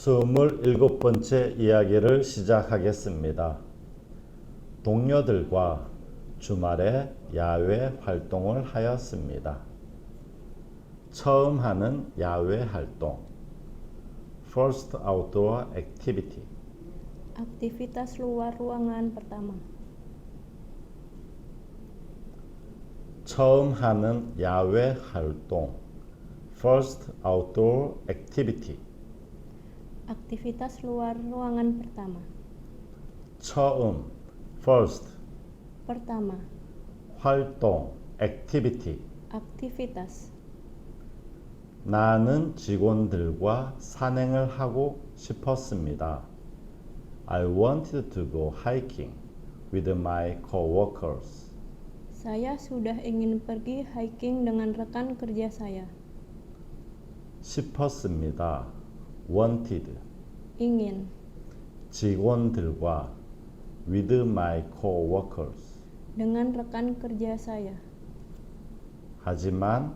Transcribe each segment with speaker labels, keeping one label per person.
Speaker 1: 27번째 이야기를 시작하겠습니다. 동료들과 주말에 야외 활동을 하였습니다. 처음 하는 야외 활동. First outdoor activity.
Speaker 2: Aktivitas luar ruangan pertama.
Speaker 1: 처음 하는 야외 활동. First outdoor activity.
Speaker 2: Aktivitas luar ruangan pertama.
Speaker 1: 처음. First.
Speaker 2: Pertama.
Speaker 1: 활동. Activity.
Speaker 2: Aktivitas.
Speaker 1: 나는 직원들과 산행을 하고 싶었습니다. I wanted to go hiking with my coworkers.
Speaker 2: Saya sudah ingin pergi hiking dengan rekan kerja saya.
Speaker 1: 싶었습니다. wanted.
Speaker 2: Ingin.
Speaker 1: 직원들과 with my coworkers.
Speaker 2: Dengan rekan kerja saya.
Speaker 1: 하지만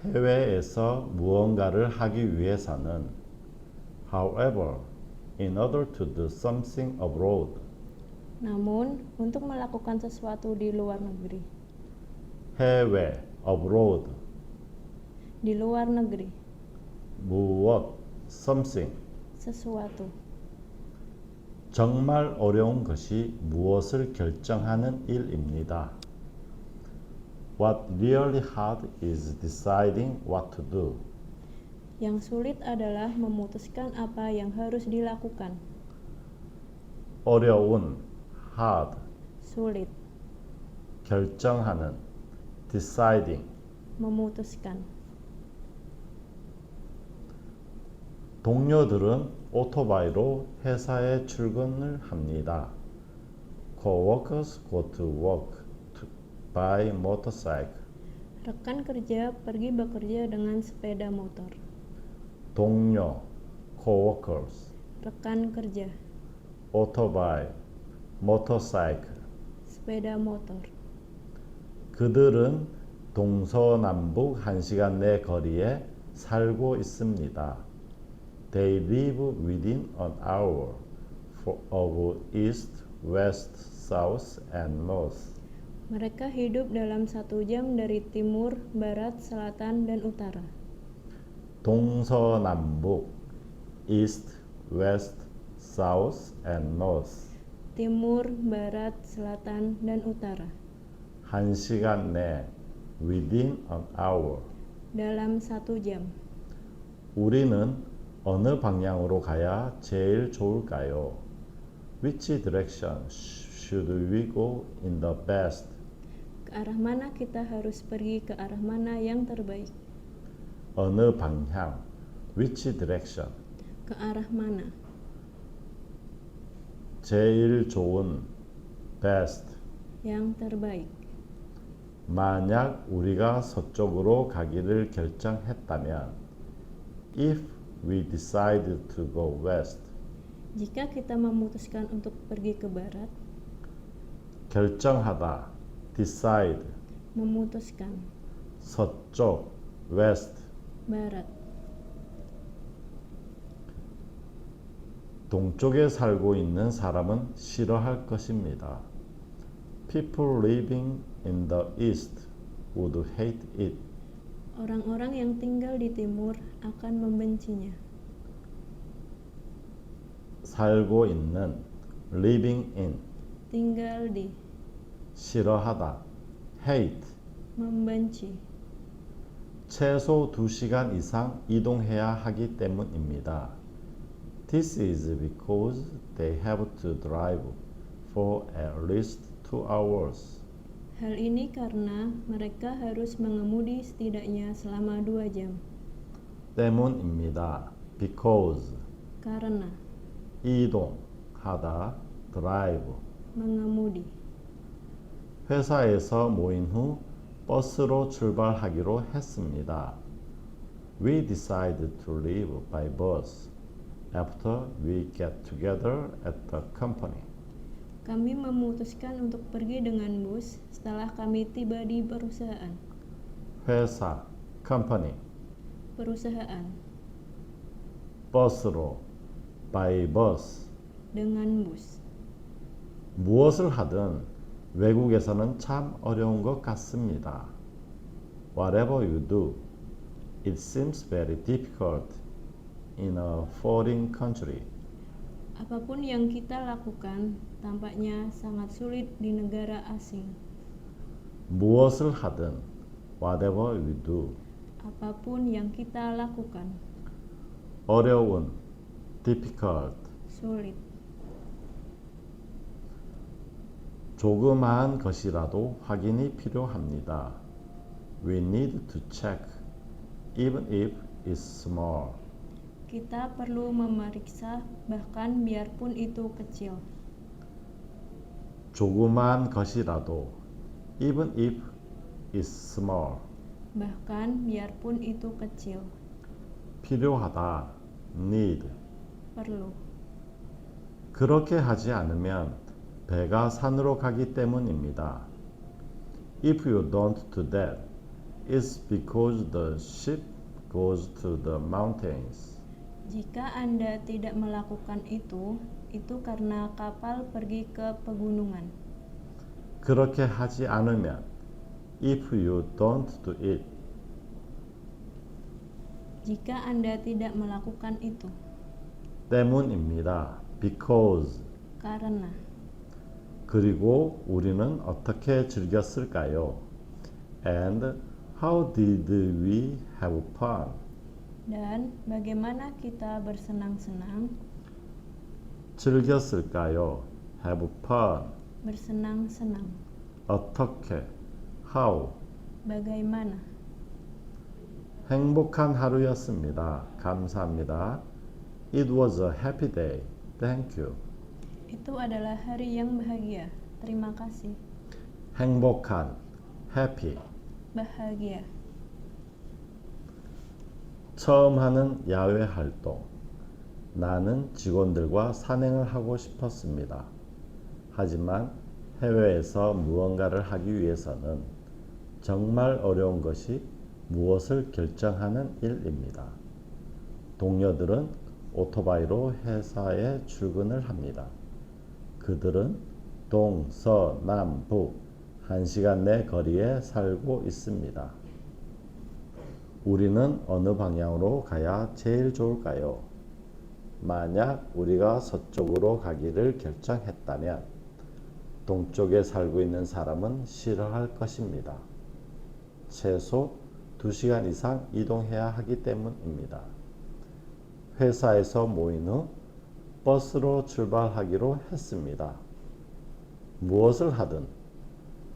Speaker 1: 해외에서 무언가를 하기 위해서는 however, in order to do something abroad.
Speaker 2: Namun, untuk melakukan sesuatu di luar negeri.
Speaker 1: 해외, abroad.
Speaker 2: Di luar negeri.
Speaker 1: 무엇, something.
Speaker 2: Sesuatu.
Speaker 1: 정말 어려운 것이 무엇을 결정하는 일입니다. What really hard is deciding what to do.
Speaker 2: Yang sulit adalah memutuskan apa yang harus dilakukan.
Speaker 1: 어려운, hard.
Speaker 2: Sulit.
Speaker 1: 결정하는, deciding.
Speaker 2: Memutuskan.
Speaker 1: 동료들은 오토바이로 회사에 출근을 합니다. Coworkers go to work by motorcycle.
Speaker 2: Rekan kerja pergi bekerja dengan sepeda motor.
Speaker 1: 동료, coworkers.
Speaker 2: Rekan kerja.
Speaker 1: 오토바이, motorcycle.
Speaker 2: Sepeda motor.
Speaker 1: 그들은 동서남북 1시간 내 거리에 살고 있습니다. They live within an hour of east, west, south, and north.
Speaker 2: Mereka hidup dalam 1 jam dari timur, barat, selatan, dan utara.
Speaker 1: 동서남북, east, west, south, and north.
Speaker 2: Timur, barat, selatan, dan utara.
Speaker 1: 1시간 내, within an hour.
Speaker 2: Dalam 1 jam.
Speaker 1: 우리는 어느 방향으로 가야 제일 좋을까요? Which direction should we go in the best?
Speaker 2: Ke arah mana kita harus pergi, ke arah mana yang terbaik?
Speaker 1: 어느 방향, which direction.
Speaker 2: Ke arah mana?
Speaker 1: 제일 좋은, best.
Speaker 2: Yang terbaik.
Speaker 1: 만약 우리가 서쪽으로 가기를 결정했다면, if we decided to go west.
Speaker 2: Jika kita memutuskan untuk pergi ke barat.
Speaker 1: 결정하다, decide.
Speaker 2: Memutuskan.
Speaker 1: 서쪽, west.
Speaker 2: Barat.
Speaker 1: 동쪽에 살고 있는 사람은 싫어할 것입니다. People living in the east would hate it.
Speaker 2: Orang-orang yang tinggal di timur akan membencinya.
Speaker 1: 살고 있는, living in.
Speaker 2: Tinggal di.
Speaker 1: 싫어하다, hate.
Speaker 2: Membenci.
Speaker 1: 최소 2시간 이상 이동해야 하기 때문입니다. This is because they have to drive for at least 2 hours.
Speaker 2: Hal ini karena mereka harus mengemudi setidaknya selama 2 jam.
Speaker 1: 때문입니다. Because.
Speaker 2: Karena.
Speaker 1: 이동하다, drive.
Speaker 2: Mengemudi.
Speaker 1: 회사에서 모인 후 버스로 출발하기로 했습니다. We decided to leave by bus after we get together at the company.
Speaker 2: Kami memutuskan untuk pergi dengan bus setelah kami tiba di perusahaan.
Speaker 1: 회사, company.
Speaker 2: Perusahaan.
Speaker 1: 버스로, by bus.
Speaker 2: dengan bus.
Speaker 1: 무엇을 하든 외국에서는 참 어려운 것 같습니다. Whatever you do, it seems very difficult in a foreign country.
Speaker 2: Apapun yang kita lakukan tampaknya sangat sulit di negara asing.
Speaker 1: 무엇을 하든, whatever you do.
Speaker 2: Apapun yang kita lakukan
Speaker 1: 어려운, difficult.
Speaker 2: sulit.
Speaker 1: 조그마한 것이라도 확인이 필요합니다. We need to check, even if it's small.
Speaker 2: Kita perlu memeriksa bahkan biarpun itu kecil.
Speaker 1: 조그마한 것이라도, even if it's small.
Speaker 2: Bahkan biarpun itu kecil.
Speaker 1: 필요하다, need.
Speaker 2: Perlu.
Speaker 1: 그렇게 하지 않으면 배가 산으로 가기 때문입니다. If you don't do that, it's because the ship goes to the mountains.
Speaker 2: Jika Anda tidak melakukan itu karena kapal pergi ke pegunungan.
Speaker 1: 그렇게 하지 않으면, if you don't do it.
Speaker 2: Jika Anda tidak melakukan itu
Speaker 1: 때문입니다. because.
Speaker 2: karena.
Speaker 1: 그리고 우리는 어떻게 즐겼을까요? And how did we have fun?
Speaker 2: Dan bagaimana kita bersenang-senang?
Speaker 1: 즐겼을까요? have fun.
Speaker 2: Bersenang-senang.
Speaker 1: 어떻게? how.
Speaker 2: Bagaimana?
Speaker 1: 행복한 하루였습니다. 감사합니다. It was a happy day. Thank you.
Speaker 2: Itu adalah hari yang bahagia. Terima kasih.
Speaker 1: 행복한, happy.
Speaker 2: Bahagia.
Speaker 1: 처음 하는 야외 활동. 나는 직원들과 산행을 하고 싶었습니다. 하지만 해외에서 무언가를 하기 위해서는 정말 어려운 것이 무엇을 결정하는 일입니다. 동료들은 오토바이로 회사에 출근을 합니다. 그들은 동, 서, 남, 북 1시간 내 거리에 살고 있습니다. 우리는 어느 방향으로 가야 제일 좋을까요? 만약 우리가 서쪽으로 가기를 결정했다면 동쪽에 살고 있는 사람은 싫어할 것입니다. 최소 2시간 이상 이동해야 하기 때문입니다. 회사에서 모인 후 버스로 출발하기로 했습니다. 무엇을 하든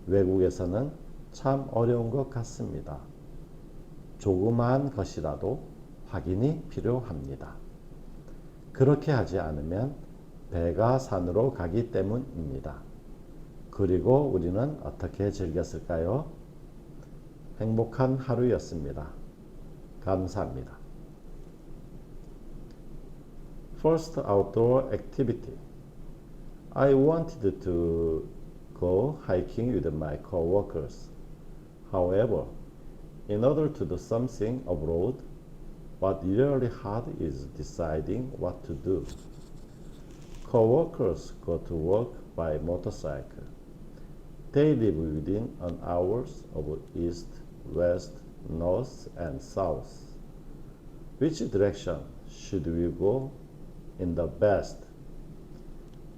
Speaker 1: 외국에서는 참 어려운 것 같습니다. 조그마한 것이라도 확인이 필요합니다. 그렇게 하지 않으면 배가 산으로 가기 때문입니다. 그리고 우리는 어떻게 즐겼을까요? 행복한 하루였습니다. 감사합니다. First outdoor activity. I wanted to go hiking with my co-workers. However, in order to do something abroad, what really hard is deciding what to do. Co-workers go to work by motorcycle. They live within an hour of east, west, north, and south. Which direction should we go in the best?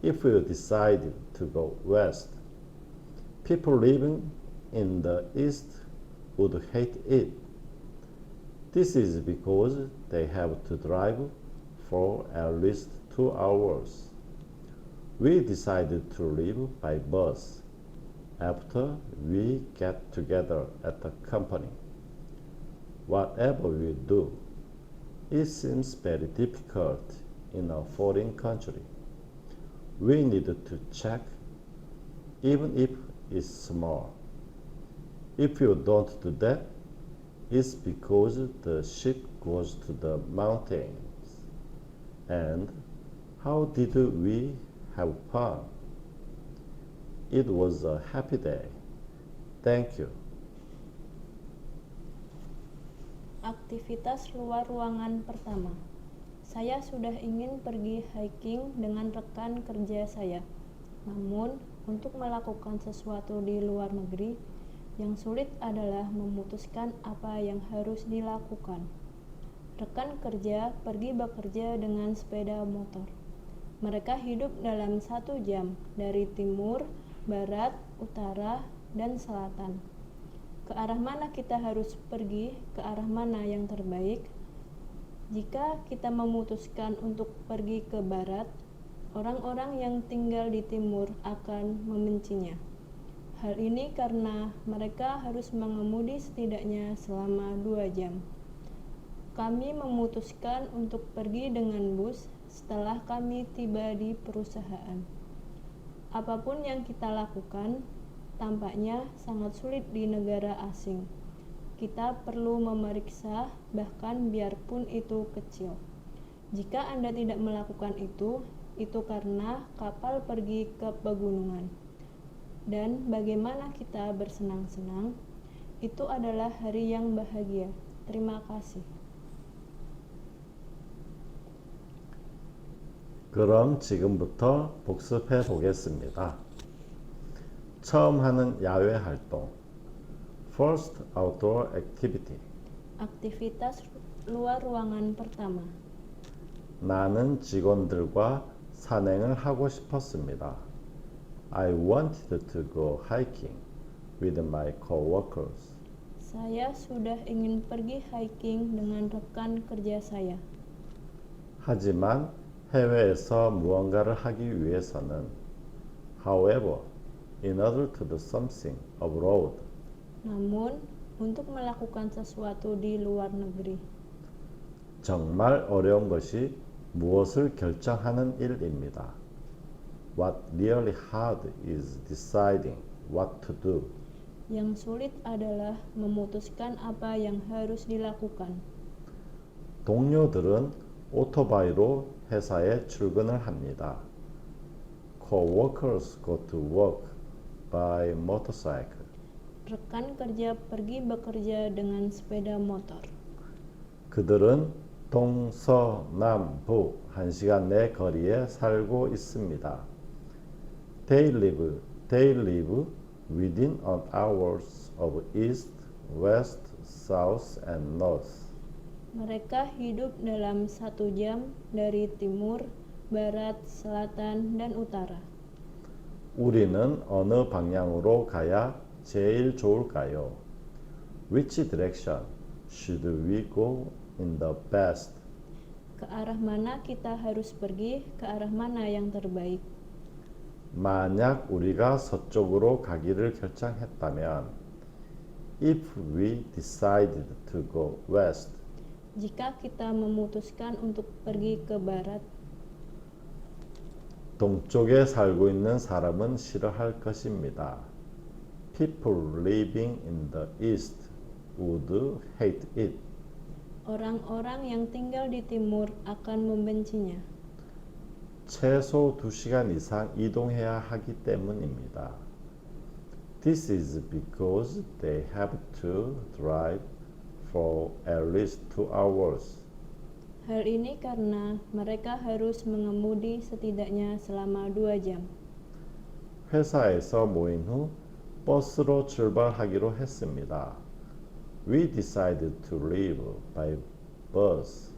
Speaker 1: If we decide to go west, people living in the east would hate it. This is because they have to drive for at least 2 hours. We decided to leave by bus after we get together at the company. Whatever we do, it seems very difficult in a foreign country. We need to check, even if it's small. If you don't do that, it's because the ship goes to the mountains. And how did we have fun? It was a happy day. Thank you.
Speaker 2: Aktivitas luar ruangan pertama. Saya sudah ingin pergi hiking dengan rekan kerja saya. Namun, untuk melakukan sesuatu di luar negeri, yang sulit adalah memutuskan apa yang harus dilakukan. Rekan kerja pergi bekerja dengan sepeda motor. Mereka hidup dalam 1 jam dari timur, barat, utara, dan selatan. Ke arah mana kita harus pergi, ke arah mana yang terbaik? Jika kita memutuskan untuk pergi ke barat, orang-orang yang tinggal di timur akan membencinya. Hal ini karena mereka harus mengemudi setidaknya selama 2 jam. Kami memutuskan untuk pergi dengan bus setelah kami tiba di perusahaan. Apapun yang kita lakukan, tampaknya sangat sulit di negara asing. Kita perlu memeriksa, bahkan biarpun itu kecil. Jika Anda tidak melakukan itu karena kapal pergi ke pegunungan. Dan bagaimana kita bersenang-senang, itu adalah hari yang bahagia. Terima kasih.
Speaker 1: 그럼 지금부터 복습해 보겠습니다. 처음 하는 야외 활동. First outdoor activity.
Speaker 2: Aktivitas luar ruangan pertama.
Speaker 1: 나는 직원들과 산행을 하고 싶었습니다. I wanted to go hiking with my coworkers.
Speaker 2: Saya sudah ingin pergi hiking dengan rekan kerja saya.
Speaker 1: 하지만 해외에서 무언가를 하기 위해서는, however, in order to do something abroad,
Speaker 2: Namun, untuk melakukan sesuatu di luar negeri,
Speaker 1: 정말 어려운 것이 무엇을 결정하는 일입니다. What really hard is deciding what to do.
Speaker 2: yang sulit adalah memutuskan apa yang harus dilakukan.
Speaker 1: 동료들은 오토바이로 회사에 출근을 합니다. Coworkers go to work by motorcycle.
Speaker 2: Rekan kerja pergi bekerja dengan sepeda motor.
Speaker 1: 그들은 동서남북 1시간 내 거리에 살고 있습니다. They live within an hours of east, west, south, and north.
Speaker 2: Mereka hidup dalam 1 jam dari timur, barat, selatan, dan utara.
Speaker 1: 우리는 어느 방향으로 가야 제일 좋을까요? Which direction should we go in the best?
Speaker 2: Ke arah mana kita harus pergi, ke arah mana yang terbaik?
Speaker 1: 만약 우리가 서쪽으로 가기를 결정했다면, if we decided to go west,
Speaker 2: Jika kita memutuskan untuk pergi ke barat,
Speaker 1: 동쪽에 살고 있는 사람은 싫어할 것입니다. People living in the east would hate it.
Speaker 2: orang-orang yang tinggal di timur akan membencinya.
Speaker 1: 최소 2시간 이상 이동해야 하기 때문입니다. This is because they have to drive for at least 2 hours.
Speaker 2: Hal ini karena mereka harus mengemudi setidaknya selama 2 jam.
Speaker 1: 회사에서 모인 후 버스로 출발하기로 했습니다. We decided to leave by bus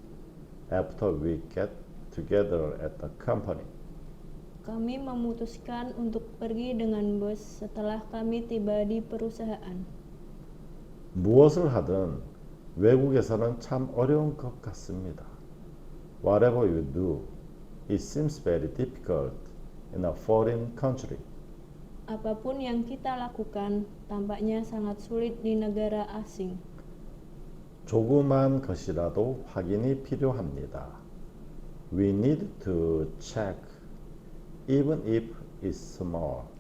Speaker 1: after we get together at the company.
Speaker 2: Kami memutuskan untuk pergi dengan bus setelah kami tiba di perusahaan.
Speaker 1: 무엇을 하든 외국에서는 참 어려운 것 같습니다. Whatever you do, it seems very difficult in a foreign country.
Speaker 2: Apapun yang kita lakukan tampaknya sangat sulit di negara asing.
Speaker 1: 조그만 것이라도 확인이 필요합니다. We need to check, even if it's small.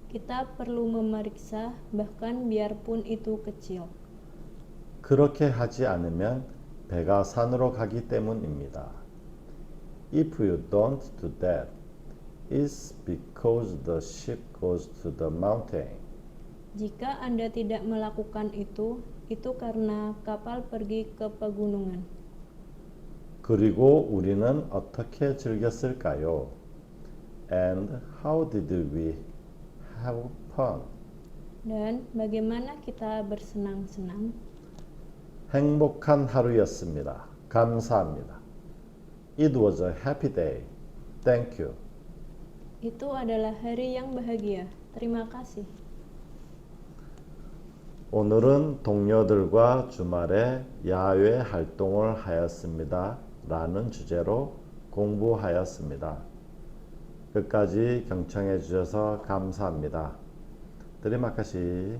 Speaker 2: Kita perlu memeriksa, bahkan biarpun itu kecil.
Speaker 1: 그렇게 하지 않으면 배가 산으로 가기 때문입니다. If you don't do that, it's because the ship goes to the mountain.
Speaker 2: Jika Anda tidak melakukan itu karena kapal pergi ke pegunungan.
Speaker 1: 그리고 우리는 어떻게 즐겼을까요? And how did we have fun?
Speaker 2: Dan bagaimana kita bersenang-senang?
Speaker 1: 행복한 하루였습니다. 감사합니다. It was a happy day. Thank you.
Speaker 2: Itu adalah hari yang bahagia. Terima kasih.
Speaker 1: 오늘은 동료들과 주말에 야외 활동을 하였습니다. 라는 주제로 공부하였습니다. 끝까지 경청해 주셔서 감사합니다. Terima kasih.